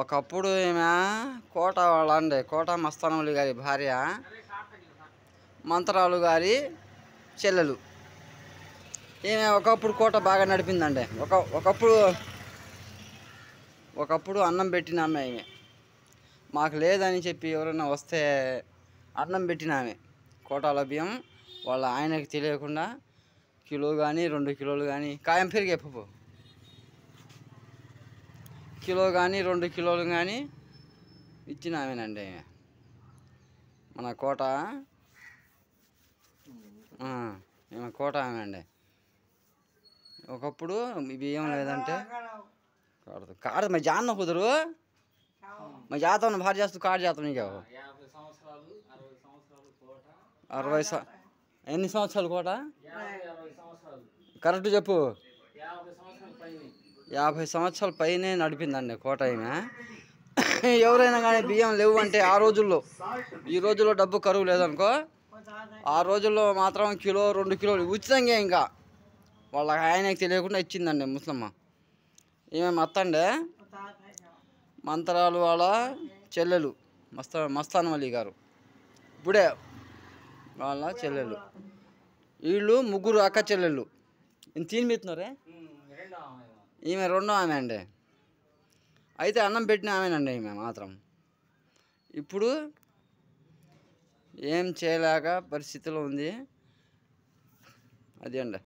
ఒకప్పుడు ఈమె కోట వాళ్ళ అండి కోట మస్తానవల్లి గారి భార్య, మంత్రాలు గారి చెల్లెలు. ఈమె ఒకప్పుడు కోట బాగా నడిపిందండి. ఒకప్పుడు అన్నం పెట్టిన ఆమె ఈమె. మాకు లేదని చెప్పి ఎవరైనా వస్తే అన్నం పెట్టిన ఆమె. కోటాలో బియ్యం వాళ్ళ ఆయనకి తెలియకుండా కిలో కానీ 2 కిలోలు కానీ కాయం పెరిగే పప్పు కిలో కానీ 2 కిలోలు కానీ ఇచ్చిన ఆమెనండి మన కోట. ఈమె కోట ఆమె అండి. ఒకప్పుడు బియ్యం లేదంటే కాదు మరి జాన్న కుదరు మరి జాతం భారీ చేస్తూ కాడు చేస్తాం నీకు 60 ఎన్ని సంవత్సరాలు కోట కరెక్ట్ చెప్పు. 50 సంవత్సరాల పైనే నడిపిందండి కోట ఈమె. ఎవరైనా కానీ బియ్యం లేవు అంటే ఆ రోజుల్లో, ఈ రోజుల్లో డబ్బు కరువు లేదనుకో, ఆ రోజుల్లో మాత్రం కిలో 2 కిలోలు ఉచితంగా ఇంకా వాళ్ళ ఆయనకి తెలియకుండా ఇచ్చిందండి ముసలమ్మ. ఈమె మత్తండే మంత్రాలు వాళ్ళ చెల్లెలు మస్తానవల్లి గారు, ఇప్పుడే వాళ్ళ చెల్లెలు. వీళ్ళు ముగ్గురు అక్క చెల్లెళ్ళు. తినిపిస్తున్నారే ఈమె రెండో ఆమె అండి. అయితే అన్నం పెట్టిన ఆమెనండి ఈమె మాత్రం. ఇప్పుడు ఏం చేయలేక పరిస్థితిలో ఉంది అది అండి.